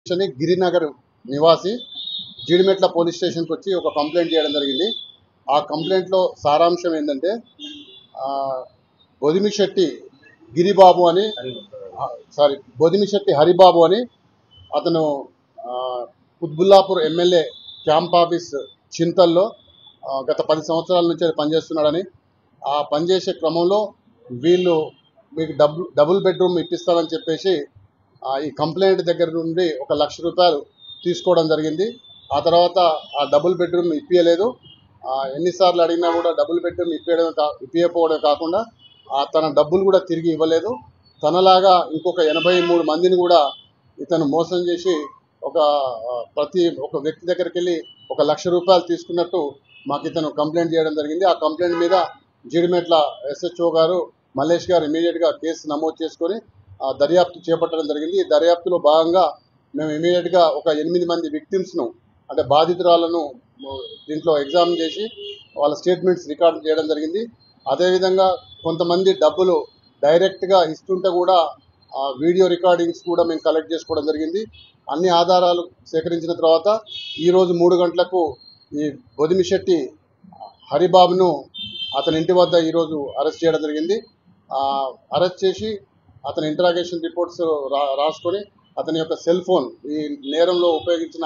గిరినగర్ నివాసి జీడిమెట్ల పోలీస్ స్టేషన్కి వచ్చి ఒక కంప్లైంట్ చేయడం జరిగింది. ఆ కంప్లైంట్లో సారాంశం ఏంటంటే బొదిమిశెట్టి గిరిబాబు అని బొదిమిశెట్టి హరిబాబు అని అతను కుత్బుల్లాపూర్ ఎమ్మెల్యే క్యాంప్ ఆఫీస్ చింతల్లో గత 10 సంవత్సరాల నుంచి పనిచేస్తున్నాడని, ఆ పనిచేసే క్రమంలో వీళ్ళు మీకు డబుల్ బెడ్రూమ్ ఇప్పిస్తారని చెప్పేసి ఈ కంప్లైంట్ దగ్గర నుండి 1 లక్ష రూపాయలు తీసుకోవడం జరిగింది. ఆ తర్వాత ఆ డబుల్ బెడ్రూమ్ ఇప్పించలేదు. ఎన్నిసార్లు అడిగినా కూడా డబుల్ బెడ్రూమ్ ఇప్పించకపోవడం కాకుండా తన డబ్బులు కూడా తిరిగి ఇవ్వలేదు. తనలాగా ఇంకొక 83 మందిని కూడా ఇతను మోసం చేసి ప్రతి వ్యక్తి దగ్గరికి వెళ్ళి 1 లక్ష రూపాయలు తీసుకున్నట్టు మాకు ఇతను కంప్లైంట్ చేయడం జరిగింది. ఆ కంప్లైంట్ మీద జీడిమెట్ల SHO గారు మల్లేష్ గారు ఇమీడియట్గా కేసు నమోదు చేసుకొని దర్యాప్తు చేపట్టడం జరిగింది. ఈ దర్యాప్తులో భాగంగా మేము ఇమీడియట్గా ఒక 8 మంది విక్టిమ్స్ను అంటే బాధితురాలను దీంట్లో ఎగ్జామిన్ చేసి వాళ్ళ స్టేట్మెంట్స్ రికార్డ్ చేయడం జరిగింది. అదేవిధంగా కొంతమంది డబ్బులు డైరెక్ట్గా ఇస్తుంటే కూడా వీడియో రికార్డింగ్స్ కూడా మేము కలెక్ట్ చేసుకోవడం జరిగింది. అన్ని ఆధారాలు సేకరించిన తర్వాత ఈరోజు 3 గంటలకు ఈ బొదిమిశెట్టి హరిబాబును అతని ఇంటి వద్ద ఈరోజు అరెస్ట్ చేయడం జరిగింది. అరెస్ట్ చేసి అతని ఇంటరాగేషన్ రిపోర్ట్స్ రాసుకొని అతని యొక్క సెల్ ఫోన్, ఈ నేరంలో ఉపయోగించిన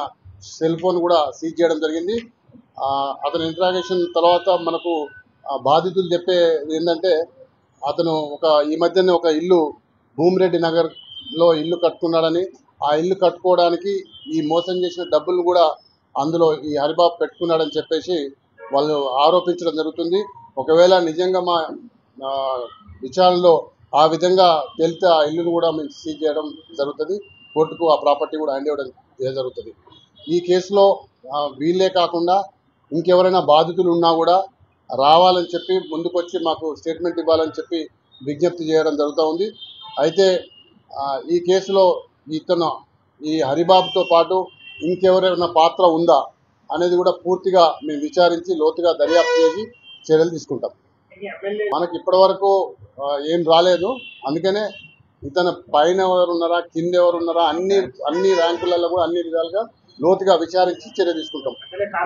సెల్ ఫోన్ కూడా సీజ్ చేయడం జరిగింది. అతని ఇంటరాగేషన్ తర్వాత మనకు బాధితులు చెప్పేది ఏంటంటే అతను ఈ మధ్యనే ఒక ఇల్లు భూమిరెడ్డి నగర్లో ఇల్లు కట్టుకున్నాడని, ఆ ఇల్లు కట్టుకోవడానికి ఈ మోసం చేసిన డబ్బులు కూడా అందులో ఈ హరిబాబు పెట్టుకున్నాడని చెప్పేసి వాళ్ళు ఆరోపించడం జరుగుతుంది. ఒకవేళ నిజంగా మా విచారణలో ఆ విధంగా తేలితే ఆ ఇల్లును కూడా మేము సీజ్ చేయడం జరుగుతుంది. కోర్టుకు ఆ ప్రాపర్టీ కూడా హ్యాండ్ ఇవ్వడం జరుగుతుంది. ఈ కేసులో వీళ్ళే కాకుండా ఇంకెవరైనా బాధితులు ఉన్నా కూడా రావాలని చెప్పి ముందుకొచ్చి మాకు స్టేట్మెంట్ ఇవ్వాలని చెప్పి విజ్ఞప్తి చేయడం జరుగుతూ ఉంది. అయితే ఈ కేసులో ఈ హరిబాబుతో పాటు ఇంకెవరైనా పాత్ర ఉందా అనేది కూడా పూర్తిగా మేము విచారించి లోతుగా దర్యాప్తు చేసి చర్యలు తీసుకుంటాం. మనకి ఇప్పటివరకు ఏం రాలేదు. అందుకనే ఇతను పైన ఎవరు ఉన్నారా, కింద ఎవరు ఉన్నారా, అన్ని ర్యాంకులలో కూడా అన్ని విధాలుగా లోతుగా విచారించి చర్య తీసుకుంటాం.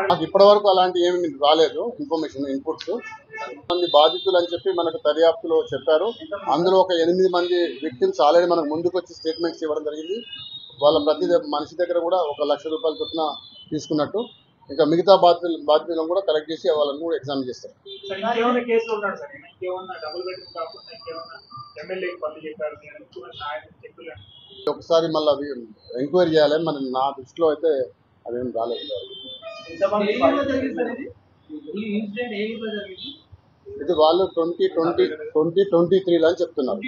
నాకు ఇప్పటివరకు అలాంటి ఏమి రాలేదు ఇన్ఫర్మేషన్, ఇన్పుట్స్. మంది బాధితులు అని చెప్పి మనకు దర్యాప్తులో చెప్పారు. అందులో ఒక 8 మంది విక్టిమ్స్ ఆల్రెడీ మనకు ముందుకు వచ్చి స్టేట్మెంట్స్ ఇవ్వడం జరిగింది. వాళ్ళ ప్రతి మనిషి దగ్గర కూడా 1 లక్ష రూపాయల చొప్పున తీసుకున్నట్టు. ఇంకా మిగతా బాధితులను కూడా కలెక్ట్ చేసి వాళ్ళని కూడా ఎగ్జామిన్ చేస్తారు. ఒకసారి మళ్ళీ ఎంక్వైరీ చేయాలి. మరి నా దృష్టిలో అయితే అదేం రాలేదు. ఇది వాళ్ళు 2023 అని చెప్తున్నారు.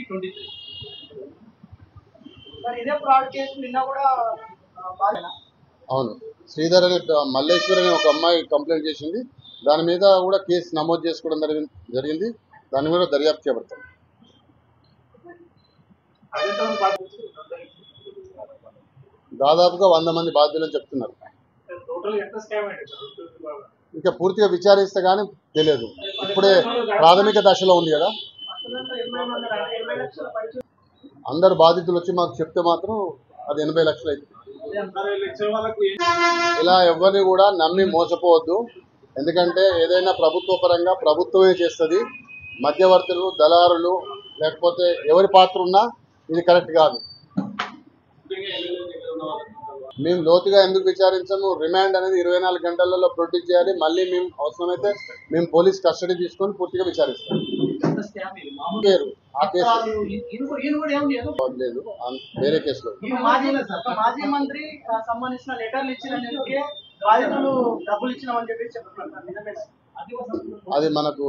అవును, శ్రీధర్ అనే మల్లేశ్వర్ అనే ఒక అమ్మాయి కంప్లైంట్ చేసింది. దాని మీద కూడా కేసు నమోదు చేసుకోవడం జరిగింది. దాన్ని కూడా దర్యాప్తు చేపడతాం. దాదాపుగా 100 మంది బాధ్యులని చెప్తున్నారు. ఇంకా పూర్తిగా విచారిస్తే కానీ తెలియదు. ఇప్పుడే ప్రాథమిక దశలో ఉంది కదా. అందరు బాధితులు వచ్చి మాకు చెప్తే మాత్రం అది 80 లక్షలు అవుతుంది. ఇలా ఎవరిని కూడా నమ్మి మోసపోవద్దు. ఎందుకంటే ఏదైనా ప్రభుత్వ పరంగా ప్రభుత్వమే చేస్తుంది. మధ్యవర్తులు, దళారులు లేకపోతే ఎవరి పాత్ర ఉన్నా ఇది కరెక్ట్ కాదు. మేము లోతుగా ఎందుకు విచారించాము? రిమాండ్ అనేది 24 గంటలలో ప్రొడ్యూస్ చేయాలి. మళ్ళీ మేము అవసరమైతే మేము పోలీస్ కస్టడీ తీసుకొని పూర్తిగా విచారిస్తాం. ఆ కేసు లేదు, వేరే కేసులో. మాజీ మంత్రి సంబంధించిన లెటర్లు ఇచ్చిన బాధితులు డబ్బులు ఇచ్చినామని చెప్పి చెప్తున్నారు. అది మనకు